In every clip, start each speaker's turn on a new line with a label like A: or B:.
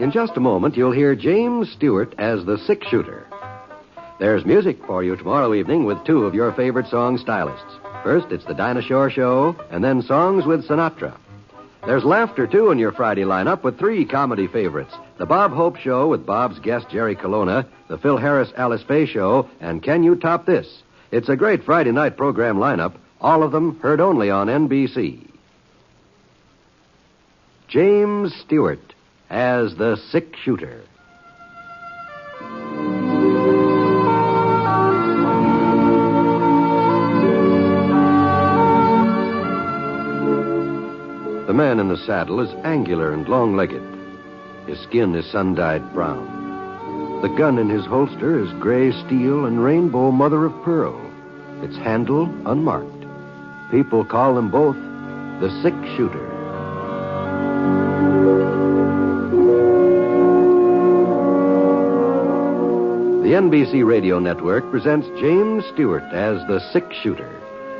A: In just a moment, you'll hear James Stewart as the six-shooter. There's music for you tomorrow evening with two of your favorite song stylists. First, it's the Dinah Shore Show, and then Songs with Sinatra. There's laughter, too, in your Friday lineup with three comedy favorites. The Bob Hope Show with Bob's guest Jerry Colonna, the Phil Harris Alice Faye Show, and Can You Top This? It's a great Friday night program lineup, all of them heard only on NBC. James Stewart as the six-shooter. The man in the saddle is angular and long-legged. His skin is sun-dyed brown. The gun in his holster is gray steel and rainbow mother of pearl. Its handle unmarked. People call them both the six-shooter. The NBC Radio Network presents James Stewart as the six-shooter,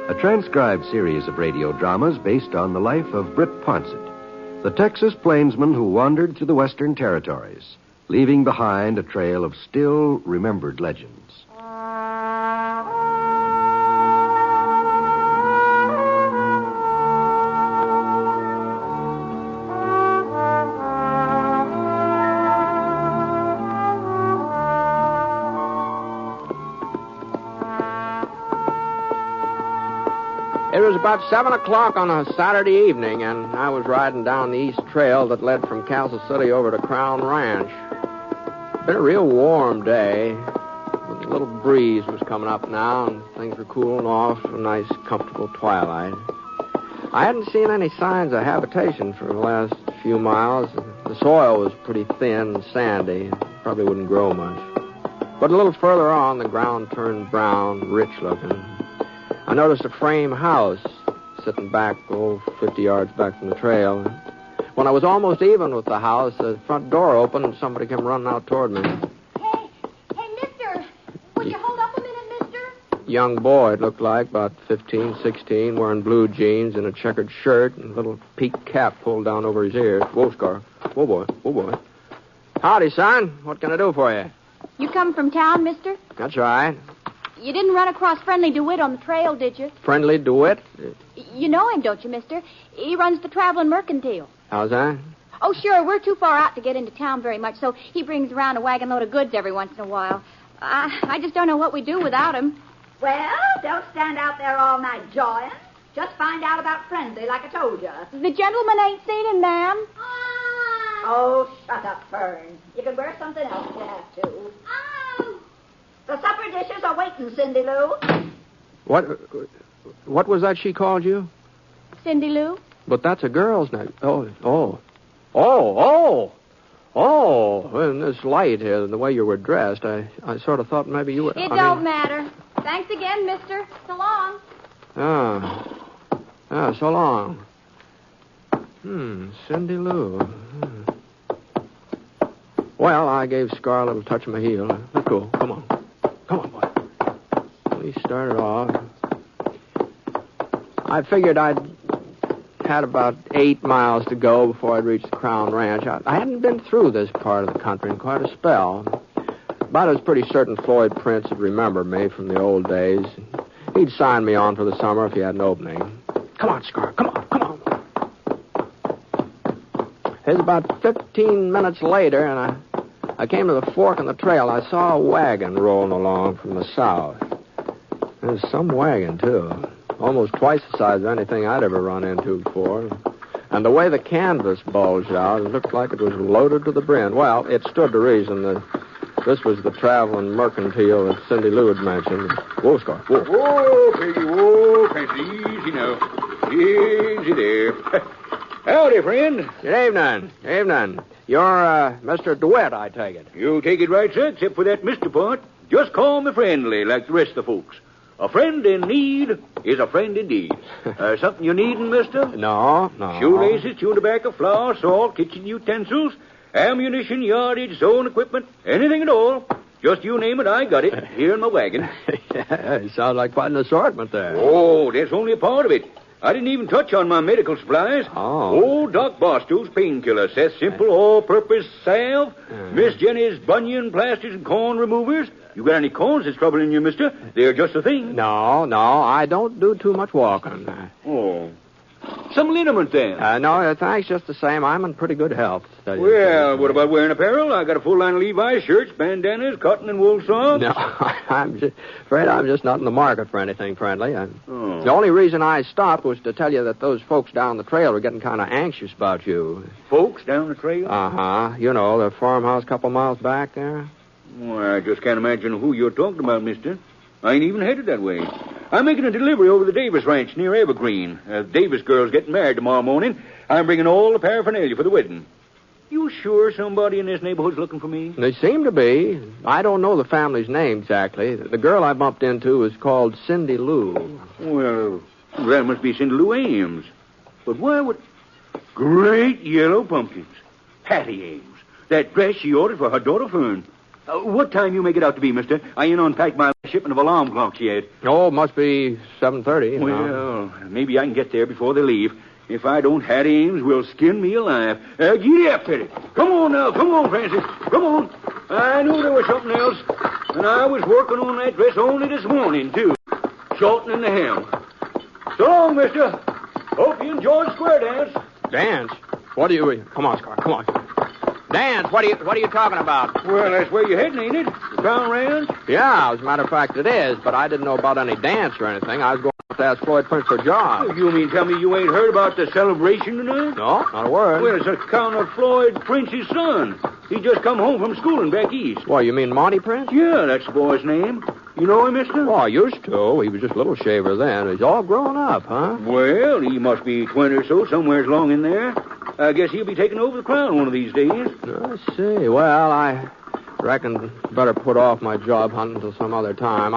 A: a transcribed series of radio dramas based on the life of Britt Ponset, the Texas plainsman who wandered to the Western Territories, leaving behind a trail of still remembered legends.
B: It was about 7 o'clock on a Saturday evening, and I was riding down the east trail that led from Castle City over to Crown Ranch. Been a real warm day. A little breeze was coming up now, and things were cooling off. A nice, comfortable twilight. I hadn't seen any signs of habitation for the last few miles. The soil was pretty thin and sandy. Probably wouldn't grow much. But a little further on, the ground turned brown, rich-looking. I noticed a frame house sitting back, 50 yards back from the trail. When I was almost even with the house, the front door opened and somebody came running out toward me.
C: Hey, mister, would you hold up a minute, mister?
B: Young boy, it looked like, about 15, 16, wearing blue jeans and a checkered shirt and a little peaked cap pulled down over his ears. Whoa, Scar. Whoa, boy. Howdy, son. What can I do for you?
C: You come from town, mister?
B: That's right.
C: You didn't run across Friendly DeWitt on the trail, did you?
B: Friendly DeWitt?
C: You know him, don't you, mister? He runs the traveling mercantile.
B: How's that?
C: Oh, sure. We're too far out to get into town very much, so he brings around a wagon load of goods every once in a while. I just don't know what we'd do without him.
D: Well, don't stand out there all night jawing. Just find out about Friendly, like I told you.
C: The gentleman ain't seen him, ma'am.
D: Oh, shut up, Fern. You can wear something else if you have to. Oh! The supper dishes are waiting, Cindy Lou.
B: What was that she called you?
C: Cindy Lou?
B: But that's a girl's name. Oh. In this light here, and the way you were dressed, I sort of thought maybe you were...
C: It don't matter. Thanks again, mister. So long.
B: So long. Cindy Lou. Well, I gave Scar a little touch of my heel. Let's go. Come on, boy. We started off. I figured I'd had about 8 miles to go before I'd reach the Crown Ranch. I hadn't been through this part of the country in quite a spell. But I was pretty certain Floyd Prince would remember me from the old days. He'd sign me on for the summer if he had an opening. Come on, Scar. Come on. It was about 15 minutes later, and I came to the fork in the trail. I saw a wagon rolling along from the south. It was some wagon, too. Almost twice the size of anything I'd ever run into before. And the way the canvas bulged out, it looked like it was loaded to the brim. Well, it stood to reason that this was the traveling mercantile that Cindy Lou had mentioned. Whoa, Scar. Whoa.
E: Whoa, Peggy. Easy now. Easy there. Howdy, friend.
B: Good evening. You're, Mr. DeWitt, I take it.
E: You take it right, sir, except for that Mr. part. Just call me Friendly, like the rest of the folks. A friend in need is a friend indeed. Something you needin', mister?
B: No.
E: Shoelaces, chewing tobacco, flour, salt, kitchen utensils, ammunition, yardage, zone equipment, anything at all. Just you name it, I got it, here in my wagon.
B: Yeah, it sounds like quite an assortment there.
E: Oh, that's only a part of it. I didn't even touch on my medical supplies.
B: Oh.
E: Old Doc Barstow's painkiller, Seth's simple all-purpose salve, Miss Jenny's bunion plasters and corn removers. You got any corns that's troubling you, mister? They're just the thing.
B: No, I don't do too much walking.
E: Oh. Some liniment, then.
B: No, thanks, just the same. I'm in pretty good health.
E: Well, what about wearing apparel? I got a full line of Levi's shirts, bandanas, cotton and wool socks.
B: No, I'm afraid I'm just not in the market for anything friendly. The only reason I stopped was to tell you that those folks down the trail were getting kind of anxious about you.
E: Folks down the trail?
B: Uh-huh. You know, the farmhouse a couple miles back there.
E: Well, I just can't imagine who you're talking about, mister. I ain't even headed that way. I'm making a delivery over the Davis Ranch near Evergreen. The Davis girl's getting married tomorrow morning. I'm bringing all the paraphernalia for the wedding. You sure somebody in this neighborhood's looking for me?
B: They seem to be. I don't know the family's name exactly. The girl I bumped into is called Cindy Lou.
E: Well, that must be Cindy Lou Ames. But why would... Great yellow pumpkins. Hattie Ames. That dress she ordered for her daughter Fern. What time you make it out to be, mister? I ain't unpacked my shipment of alarm clocks yet.
B: Oh, it must be 7:30.
E: Well, maybe I can get there before they leave. If I don't, Hattie Ames will skin me alive. Giddy up, Teddy. Come on now. Come on, Francis. Come on. I knew there was something else. And I was working on that dress only this morning, too. Shortening the hem. So long, mister. Hope you enjoy the square dance.
B: Dance? What do you... Come on, Scar. Come on. Dance? What are you talking about?
E: Well, that's where you're heading, ain't it? The Crown Ranch?
B: Yeah, as a matter of fact, it is. But I didn't know about any dance or anything. I was going to ask Floyd Prince for a job.
E: You mean tell me you ain't heard about the celebration tonight?
B: No, not a word.
E: Well, it's account of Floyd Prince's son. He just come home from school and back east.
B: Well, you mean Monty Prince?
E: Yeah, that's the boy's name. You know him, mister?
B: Oh, I used to. He was just a little shaver then. He's all grown up, huh?
E: Well, he must be 20 or so, somewhere along in there. I guess he'll be taking over the crown one of these days.
B: I see. Well, I reckon better put off my job hunting until some other time.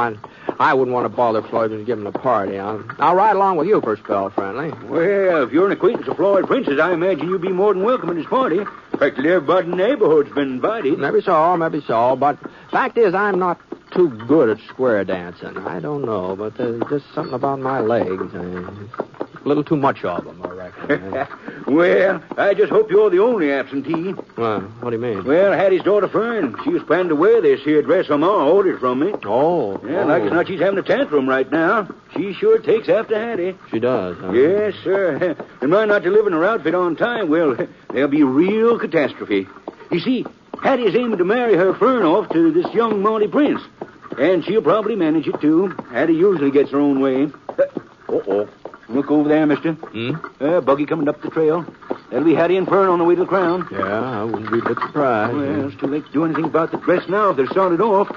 B: I wouldn't want to bother Floyd and give him a party. I'll ride along with you for a spell, friendly.
E: Well, if you're an acquaintance of Floyd Prince's, I imagine you'd be more than welcome at his party. Practically everybody in the neighborhood's been invited.
B: Maybe so. But fact is, I'm not too good at square dancing. I don't know, but there's just something about my legs. A little too much of them, I reckon.
E: Well, I just hope you're the only absentee.
B: Well, what do you mean?
E: Well, Hattie's daughter Fern, she was planning to wear this here dress her ma ordered from me.
B: Oh.
E: Yeah, like as not, she's having a tantrum right now. She sure takes after Hattie.
B: She does, huh?
E: Yes, sir. And mind not delivering her outfit on time, well, there'll be real catastrophe. You see, Hattie's aiming to marry her Fern off to this young Monty Prince. And she'll probably manage it, too. Hattie usually gets her own way. Uh-oh. Look over there, mister. Buggy coming up the trail. That'll be Hattie and Fern on the way to the crown.
B: Yeah, I wouldn't be a bit surprised.
E: Well, it's too late to do anything about the dress now if they're started off.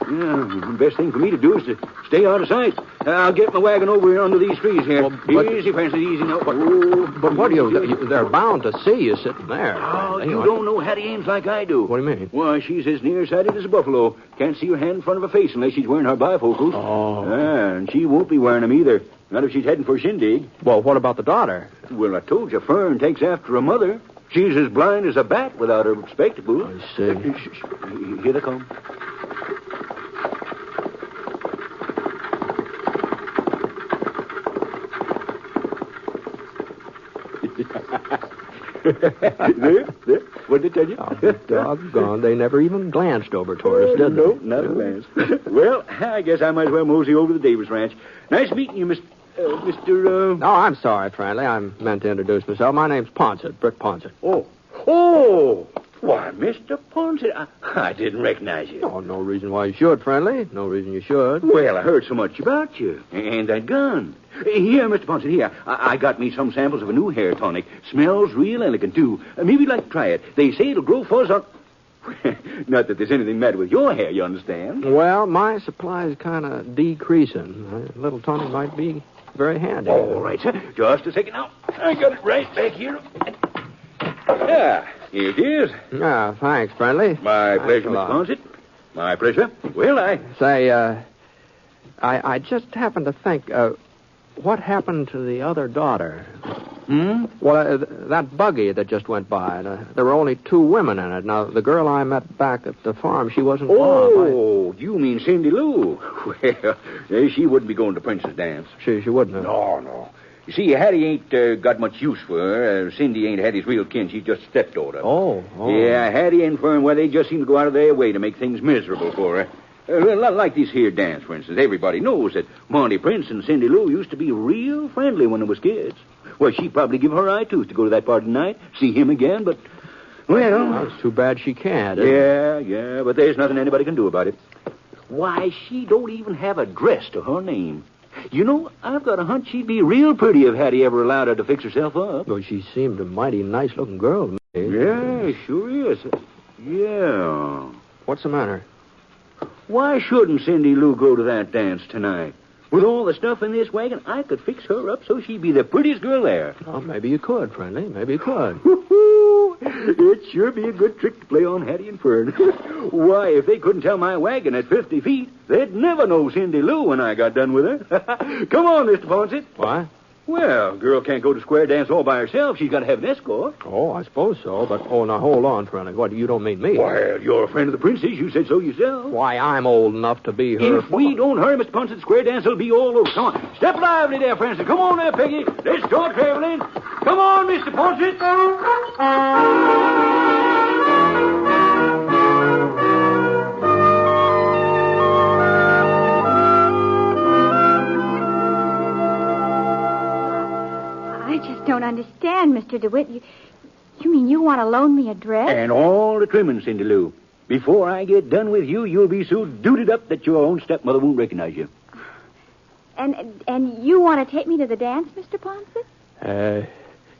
E: Yeah, the best thing for me to do is to stay out of sight. I'll get my wagon over here under these trees here. Well, easy, Francis, easy now.
B: But what do you... They're bound to see you sitting there.
E: Oh, you don't know Hattie Ames like I do.
B: What do you mean?
E: Why, she's as nearsighted as a buffalo. Can't see her hand in front of her face unless she's wearing her bifocals.
B: Oh.
E: And she won't be wearing them either. Not if she's heading for a shindig.
B: Well, what about the daughter?
E: Well, I told you, Fern takes after her mother. She's as blind as a bat without her spectacles.
B: I see.
E: Here they come. There. What did they tell you?
B: Oh, doggone. They never even glanced over toward us, did they?
E: No, not a glance. Well, I guess I might as well mosey over to the Davis Ranch. Nice meeting you, Mr.
B: No, I'm sorry, friendly. I meant to introduce myself. My name's Ponset, Britt Ponset.
E: Oh. Why, Mr. Ponset, I didn't recognize you.
B: Oh, no reason why you should, friendly. No reason you should.
E: Well, I heard so much about you. And that gun. Here, Mr. Ponset, here. I got me some samples of a new hair tonic. Smells real elegant, too. Maybe you'd like to try it. They say it'll grow fuzz on... Not that there's anything matter with your hair, you understand?
B: Well, my supply's kind of decreasing. A little tonic might be very handy.
E: All right, sir. Just a second now. I got it right back here. Here it is.
B: Ah, thanks, friendly.
E: My pleasure, Mr. Ponset. My pleasure. Well,
B: Say, I just happened to think, what happened to the other daughter? Well, that buggy that just went by, there were only 2 women in it. Now, the girl I met back at the farm, she wasn't
E: Oh, you mean Cindy Lou? Well, she wouldn't be going to Prince's dance.
B: She wouldn't have.
E: No. You see, Hattie ain't got much use for her. Cindy ain't Hattie's real kin. She's just stepdaughter.
B: Oh.
E: Yeah, Hattie and Fern, well, they just seem to go out of their way to make things miserable for her. Like this here dance, for instance. Everybody knows that Monty Prince and Cindy Lou used to be real friendly when they was kids. Well, she'd probably give her eye tooth to go to that party tonight, see him again, but, well...
B: It's too bad she can't.
E: Yeah, but there's nothing anybody can do about it. Why, she don't even have a dress to her name. You know, I've got a hunch she'd be real pretty if Hattie ever allowed her to fix herself up.
B: Well, she seemed a mighty nice-looking girl to me.
E: Yeah, sure is. Yeah.
B: What's the matter?
E: Why shouldn't Cindy Lou go to that dance tonight? With all the stuff in this wagon, I could fix her up so she'd be the prettiest girl there.
B: Oh, maybe you could, friendly. Maybe you could.
E: It'd sure be a good trick to play on Hattie and Fern. Why, if they couldn't tell my wagon at 50 feet, they'd never know Cindy Lou when I got done with her. Come on, Mr. Poncett.
B: Why?
E: Well, a girl can't go to square dance all by herself. She's got to have an escort.
B: Oh, I suppose so, but, now hold on, friendly. What, you don't mean me?
E: Why, you're a friend of the princess. You said so yourself.
B: Why, I'm old enough to be her...
E: If we don't hurry, Mr. Poncett, square dance will be all over. Come on. Step lively there, Francis. Come on there, Peggy. Let's start traveling. Come on, Mr. Poncett.
C: Don't understand, Mr. DeWitt. You mean you want to loan me a dress?
E: And all the trimmings, Cindy Lou. Before I get done with you, you'll be so dooted up that your own stepmother won't recognize you.
C: And you want to take me to the dance, Mr. Ponset?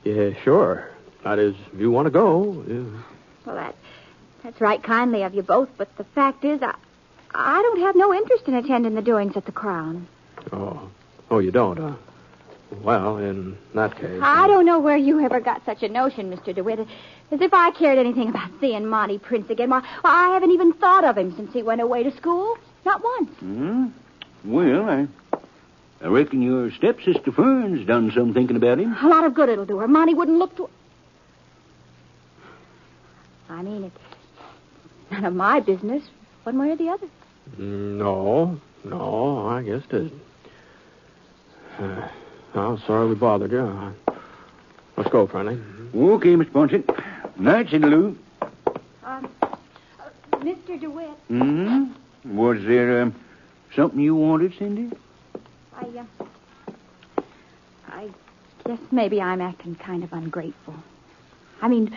B: Yeah, sure. That is, if you want to go. Yeah.
C: Well, that's right kindly of you both, but the fact is, I don't have no interest in attending the doings at the Crown.
B: Oh, you don't, huh? Well, in that case...
C: I don't know where you ever got such a notion, Mr. DeWitt. As if I cared anything about seeing Monty Prince again. Why, I haven't even thought of him since he went away to school. Not once.
E: Well, I reckon your stepsister Fern's done some thinking about him.
C: A lot of good it'll do her. Monty wouldn't look to... I mean, it's none of my business, one way or the other.
B: No, I guess it isn't. I'm sorry we bothered you. Let's go, friendly.
E: Okay, Mr. Poncett. Night, Cindy Lou.
C: Mr. DeWitt.
E: Was there something you wanted, Cindy?
C: I guess maybe I'm acting kind of ungrateful. I mean,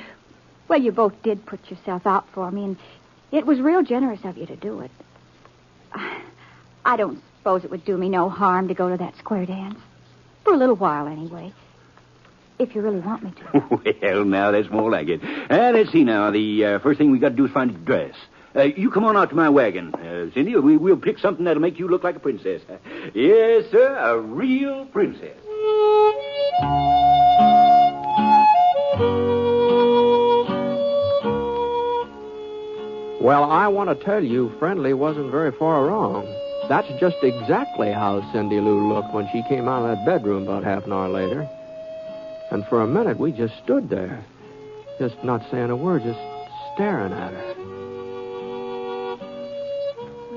C: well, you both did put yourself out for me, and it was real generous of you to do it. I don't suppose it would do me no harm to go to that square dance. For a little while, anyway. If you really want me to.
E: Well, now, that's more like it. Let's see now. The first thing we got to do is find a dress. You come on out to my wagon, Cindy. We'll pick something that'll make you look like a princess. Yes, sir, a real princess.
B: Well, I want to tell you, Friendly wasn't very far wrong. That's just exactly how Cindy Lou looked when she came out of that bedroom about half an hour later. And for a minute, we just stood there, just not saying a word, just staring at her.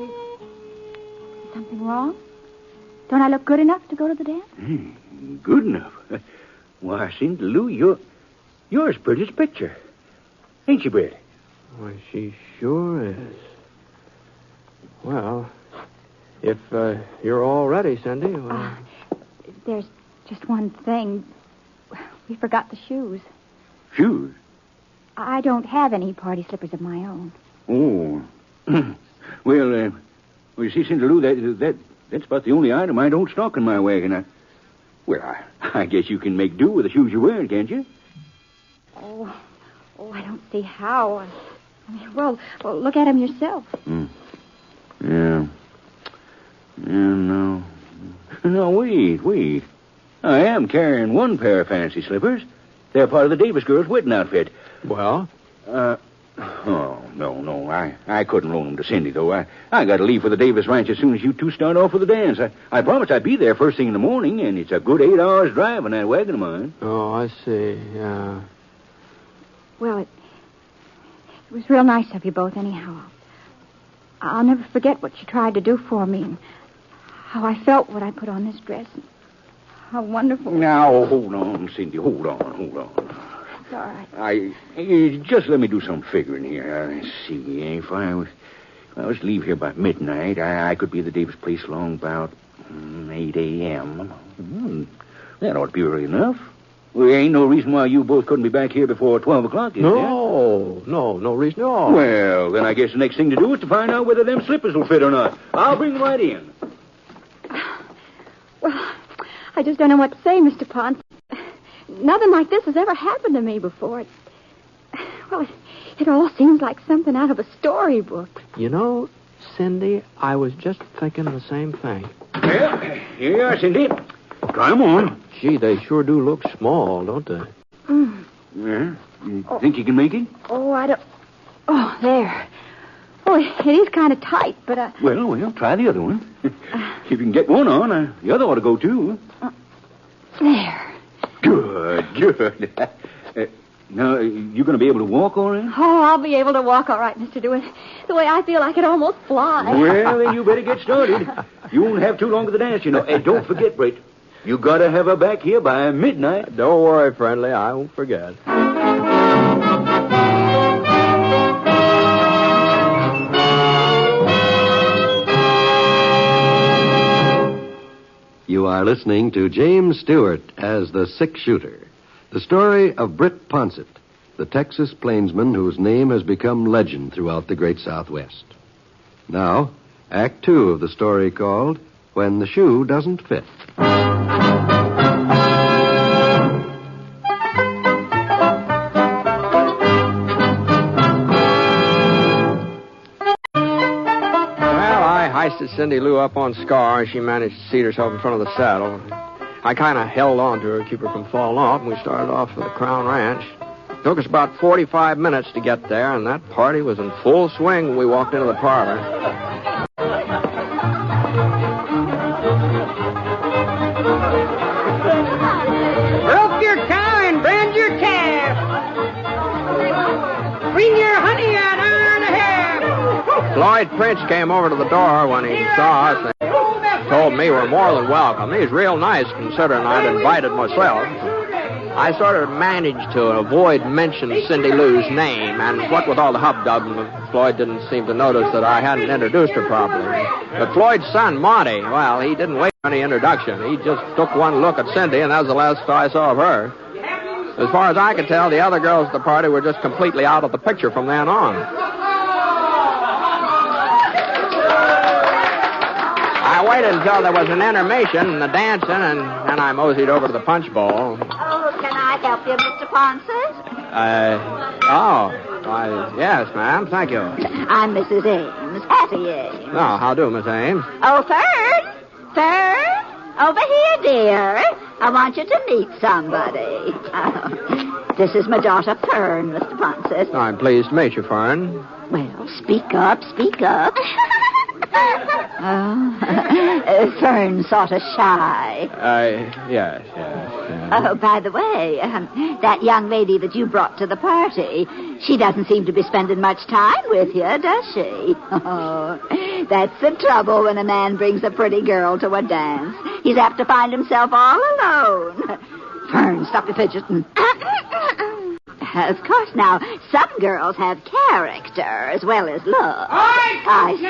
C: Is something wrong? Don't I look good enough to go to the dance?
E: Good enough? Why, Cindy Lou, you're as pretty as a picture. Ain't you, Britt?
B: Why, she sure is. Well... If you're all ready, Cindy. Well...
C: There's just one thing. We forgot the shoes.
E: Shoes?
C: I don't have any party slippers of my own.
E: Oh. Well, you see, Cindy Lou, that's about the only item I don't stock in my wagon. I guess you can make do with the shoes you're wearing, can't you?
C: Oh, I don't see how. Well, look at them yourself.
E: Yeah. No. No, wait. I am carrying one pair of fancy slippers. They're part of the Davis girls' wedding outfit.
B: Well?
E: No. I couldn't loan them to Cindy, though. I got to leave for the Davis ranch as soon as you two start off for the dance. I promised I'd be there first thing in the morning, and it's a good 8 hours drive in that wagon of mine.
B: Oh, I see, yeah.
C: Well, it was real nice of you both, anyhow. I'll never forget what you tried to do for me and how I felt when I put on this dress and how wonderful.
E: Now, hold on, Cindy. Hold on.
C: It's all right.
E: Just let me do some figuring here. Let's see. If I was to leave here by midnight, I could be at the Davis place along about 8 a.m. That ought to be early enough. Well, there ain't no reason why you both couldn't be back here before 12 o'clock, is there?
B: No reason at all.
E: Well, then I guess the next thing to do is to find out whether them slippers will fit or not. I'll bring them right in.
C: Well, I just don't know what to say, Mr. Ponset. Nothing like this has ever happened to me before. It all seems like something out of a storybook.
B: You know, Cindy, I was just thinking the same thing.
E: Well, here you are, Cindy. Try 'em on.
B: Gee, they sure do look small, don't they?
E: Yeah? You think you can make it?
C: Oh, I don't... Oh, there. Oh, it is kind of tight, but...
E: Well, try the other one. If you can get one on, the other ought to go, too.
C: There.
E: Good. Now, you going to be able to walk all right?
C: Oh, I'll be able to walk all right, Mr. Dewey. The way I feel I could almost fly.
E: Well, then you better get started. You won't have too long to the dance, you know. And don't forget, Britt, you got to have her back here by midnight.
B: Don't worry, friendly. I won't forget.
A: You are listening to James Stewart as the six-shooter. The story of Britt Ponset, the Texas plainsman whose name has become legend throughout the great Southwest. Now, Act 2 of the story called When the Shoe Doesn't Fit.
B: I hoisted Cindy Lou up on Scar, and she managed to seat herself in front of the saddle. I kind of held on to her to keep her from falling off, and we started off for the Crown Ranch. It took us about 45 minutes to get there, and that party was in full swing when we walked into the parlor.
F: Rope your cow and brand your calf. Bring your honey an hour and a half.
B: Floyd Prince came over to the door when he saw us and told me we're more than welcome. He's real nice, considering I'd invited myself. I sort of managed to avoid mentioning Cindy Lou's name, and what with all the hubdub, Floyd didn't seem to notice that I hadn't introduced her properly. But Floyd's son, Monty, well, he didn't wait for any introduction. He just took one look at Cindy, and that was the last I saw of her. As far as I could tell, the other girls at the party were just completely out of the picture from then on. I waited until there was an intermission and the dancing, and I moseyed over to the punch bowl.
D: Oh, can I help you, Mr. Ponset?
B: Yes, ma'am. Thank you.
D: I'm Mrs. Ames, Hattie Ames.
B: Oh, how do, Miss Ames?
D: Oh, Fern, over here, dear. I want you to meet somebody. This is my daughter, Fern, Mr. Ponset.
B: I'm pleased to meet you, Fern.
D: Well, speak up. Fern's sort of shy.
B: Yes.
D: Oh, by the way, that young lady that you brought to the party, she doesn't seem to be spending much time with you, does she? Oh, that's the trouble when a man brings a pretty girl to a dance. He's apt to find himself all alone. Fern, stop your fidgeting. Of course, now, some girls have character as well as looks.
F: All right,
D: I say.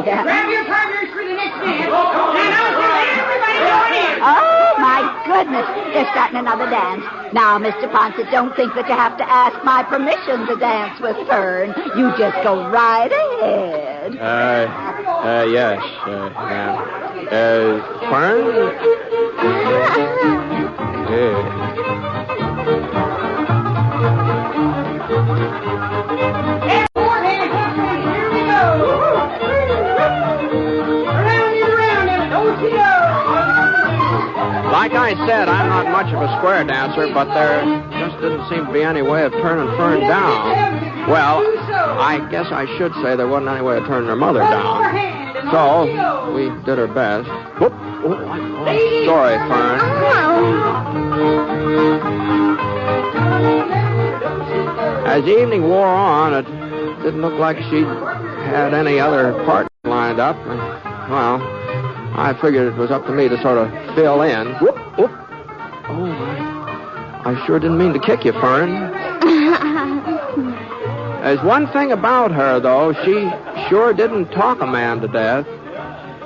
F: grab your partners for the next dance. And I'll tell everybody going in.
D: Oh, my goodness. They're starting another dance. Now, Mr. Ponset, don't think that you have to ask my permission to dance with Fern. You just go right ahead.
B: Yes. Fern? Like I said, I'm not much of a square dancer, but there just didn't seem to be any way of turning Fern down. Well, I guess I should say there wasn't any way of turning her mother down. So, we did our best. Whoop. Sorry, Fern. As the evening wore on, it didn't look like she had any other partner lined up. Well, I figured it was up to me to sort of fill in. Whoop, whoop. Oh, I sure didn't mean to kick you, Fern. There's one thing about her, though. She sure didn't talk a man to death.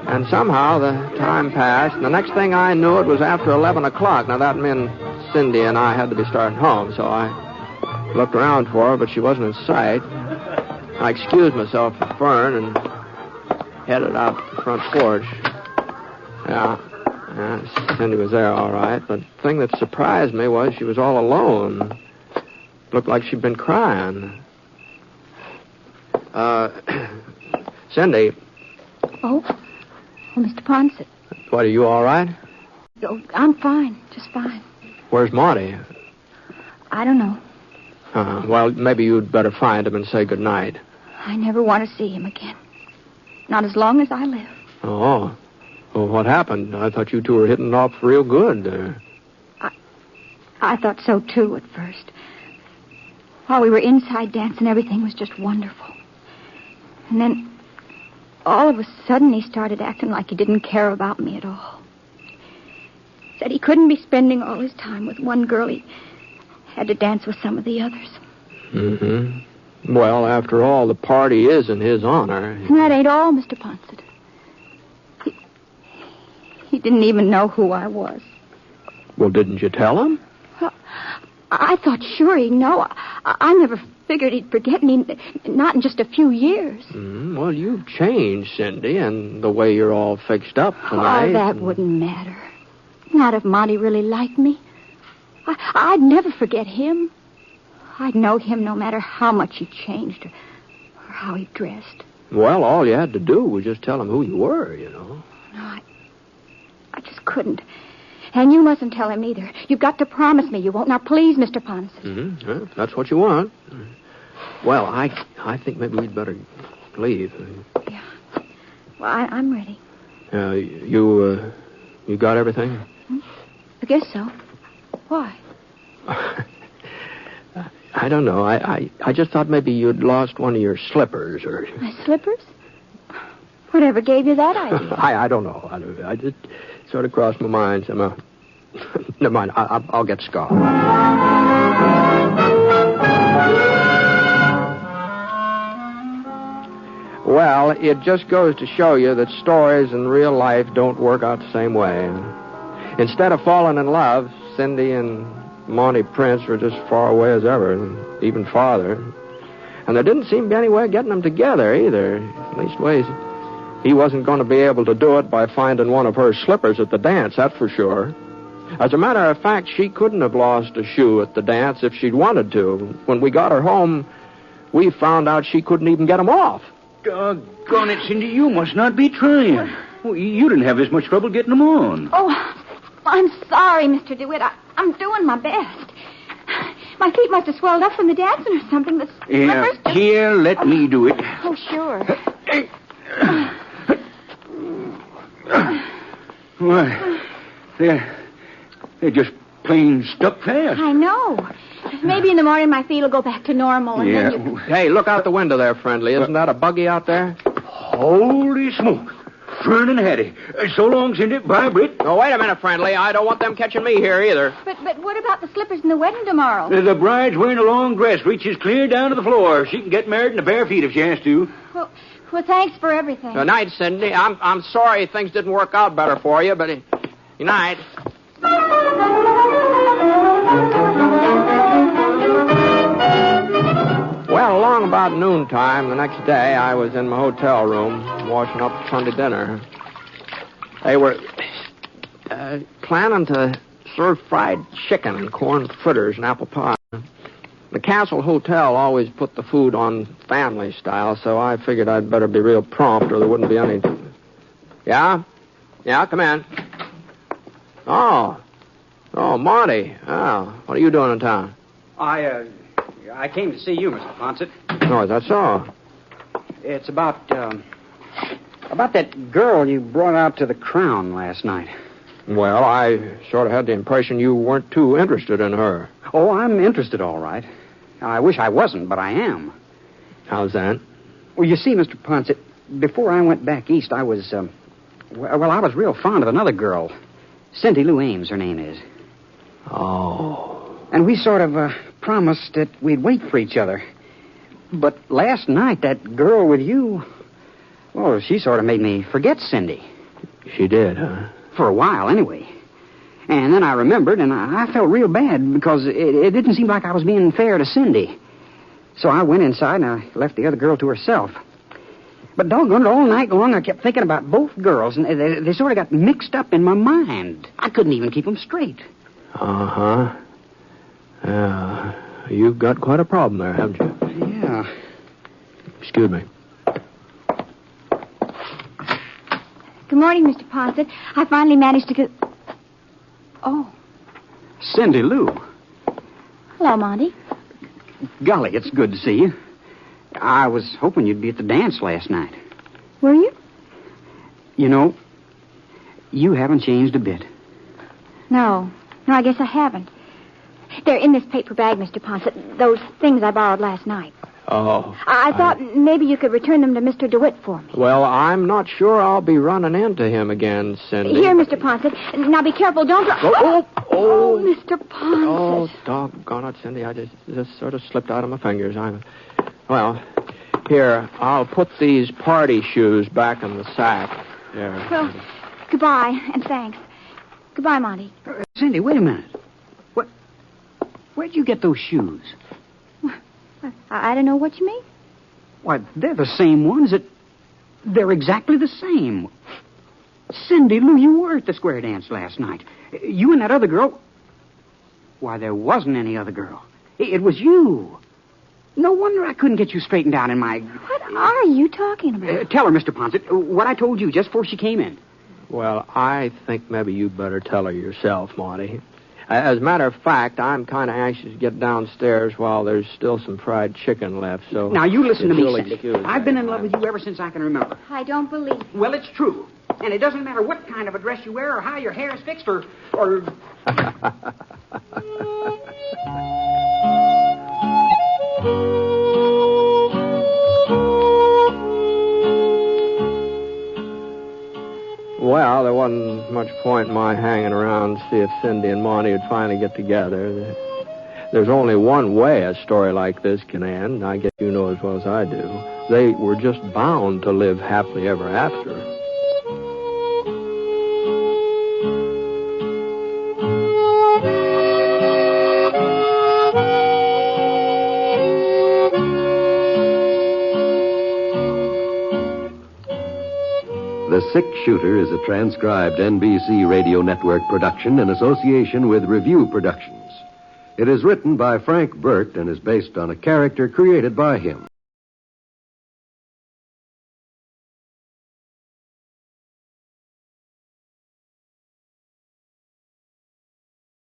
B: And somehow the time passed, and the next thing I knew, it was after 11 o'clock. Now, that meant Cindy and I had to be starting home, so I looked around for her, but she wasn't in sight. I excused myself from Fern and headed out the front porch. Yeah, Cindy was there all right, but the thing that surprised me was she was all alone. Looked like she'd been crying. Cindy.
C: Oh, Mr. Ponset.
B: What, are you all right?
C: Oh, I'm fine, just fine.
B: Where's Marty?
C: I don't know.
B: Well, maybe you'd better find him and say goodnight.
C: I never want to see him again. Not as long as I live.
B: Oh. Well, what happened? I thought you two were hitting off real good.
C: I thought so, too, at first. While we were inside dancing, everything was just wonderful. And then, all of a sudden, he started acting like he didn't care about me at all. Said he couldn't be spending all his time with one girl. He had to dance with some of the others.
B: Mm-hmm. Well, after all, the party is in his honor.
C: And that ain't all, Mr. Ponset. He didn't even know who I was.
B: Well, didn't you tell him?
C: Well, I thought sure he'd know. I never figured he'd forget me, not in just a few years.
B: Well, you've changed, Cindy, and the way you're all fixed up tonight.
C: Oh, that wouldn't matter. Not if Monty really liked me. I'd never forget him. I'd know him no matter how much he changed or how he dressed.
B: Well, all you had to do was just tell him who you were, you know.
C: No, I just couldn't. And you mustn't tell him either. You've got to promise me you won't. Now, please, Mr. Ponset.
B: Mm-hmm. Well, if that's what you want. Well, I think maybe we'd better leave.
C: Yeah. Well, I'm ready.
B: You got everything?
C: I guess so. Why?
B: I don't know. I just thought maybe you'd lost one of your slippers or...
C: My slippers? Whatever gave you that idea?
B: I don't know. I just sort of crossed my mind somehow. Never mind. I'll get Scott. Well, it just goes to show you that stories in real life don't work out the same way. Instead of falling in love, Cindy and Monty Prince were just far away as ever, even farther. And there didn't seem to be any way of getting them together either. Leastways, he wasn't going to be able to do it by finding one of her slippers at the dance, that's for sure. As a matter of fact, she couldn't have lost a shoe at the dance if she'd wanted to. When we got her home, we found out she couldn't even get them off.
E: Doggone it, Cindy, you must not be trying. Well, you didn't have this much trouble getting them on.
C: Oh, I'm sorry, Mr. DeWitt. I'm doing my best. My feet must have swelled up from the dancing or something. The slippers...
E: Here, let me do it.
C: Oh, sure.
E: Why, they're just plain stuck fast.
C: I know. Maybe in the morning my feet will go back to normal. And
E: Yeah.
C: then you...
B: Hey, look out the window there, friendly. Isn't that a buggy out there?
E: Holy smoke. Fern and Hattie. So long, Cindy. Bye, Britt.
B: Oh, wait a minute, friendly. I don't want them catching me here either.
C: But what about the slippers and the wedding tomorrow?
E: The bride's wearing a long dress, reaches clear down to the floor. She can get married in the bare feet if she has to.
C: Well, thanks for everything.
B: Good night, Cindy. I'm sorry things didn't work out better for you, but good night. Well, along about noontime the next day, I was in my hotel room washing up Sunday dinner. They were planning to serve fried chicken and corn fritters and apple pie. The Castle Hotel always put the food on family style, so I figured I'd better be real prompt or there wouldn't be any... Yeah? Yeah, come in. Oh, Marty. Oh, what are you doing in town?
G: I came to see you, Mr. Ponset.
B: Oh, is that so?
G: It's about that girl you brought out to the Crown last night.
B: Well, I sort of had the impression you weren't too interested in her.
G: Oh, I'm interested, all right. I wish I wasn't, but I am.
B: How's that?
G: Well, you see, Mr. Ponset, before I went back east, I was Well, I was real fond of another girl. Cindy Lou Ames, her name is.
B: Oh.
G: And we sort of promised that we'd wait for each other. But last night, that girl with you, well, she sort of made me forget Cindy.
B: She did, huh?
G: For a while, anyway. And then I remembered, and I felt real bad because it didn't seem like I was being fair to Cindy. So I went inside and I left the other girl to herself. But doggone it, all night long I kept thinking about both girls, and they sort of got mixed up in my mind. I couldn't even keep them straight.
B: Uh-huh. Yeah. You've got quite a problem there, haven't you?
G: Yeah.
B: Excuse me.
C: Good morning, Mr. Ponset. I finally managed to get... Oh.
G: Cindy Lou.
C: Hello, Monty.
G: Golly, it's good to see you. I was hoping you'd be at the dance last night.
C: Were you?
G: You know, you haven't changed a bit.
C: No, I guess I haven't. They're in this paper bag, Mr. Ponset. Those things I borrowed last night.
B: Oh.
C: I thought maybe you could return them to Mr. DeWitt for me.
B: Well, I'm not sure I'll be running into him again, Cindy.
C: Here, Mr. Ponset. Now be careful. Don't... Oh, Mr. Ponset.
B: Oh, doggone it, Cindy. I just sort of slipped out of my fingers. Well, here, I'll put these party shoes back in the sack. There.
C: Well, goodbye, and thanks. Goodbye, Monty.
G: Cindy, wait a minute. Where'd you get those shoes?
C: I don't know what you mean.
G: Why, they're the same ones. They're exactly the same. Cindy Lou, you were at the square dance last night. You and that other girl... Why, there wasn't any other girl. It was you. No wonder I couldn't get you straightened out in my...
C: What are you talking about?
G: Tell her, Mr. Ponset, what I told you just before she came in.
B: Well, I think maybe you better tell her yourself, Monty. As a matter of fact, I'm kind of anxious to get downstairs while there's still some fried chicken left, so...
G: Now, you listen to me,
B: you'll
G: Cindy.
B: excuse
G: I've
B: me.
G: been in love with you ever since I can remember.
C: I don't believe it.
G: Well, it's true. And it doesn't matter what kind of a dress you wear or how your hair is fixed or...
B: Well, there wasn't much point in my hanging around to see if Cindy and Monty would finally get together. There's only one way a story like this can end. I guess you know as well as I do. They were just bound to live happily ever after.
A: The Six Shooter is a transcribed NBC Radio Network production in association with Review Productions. It is written by Frank Burt and is based on a character created by him.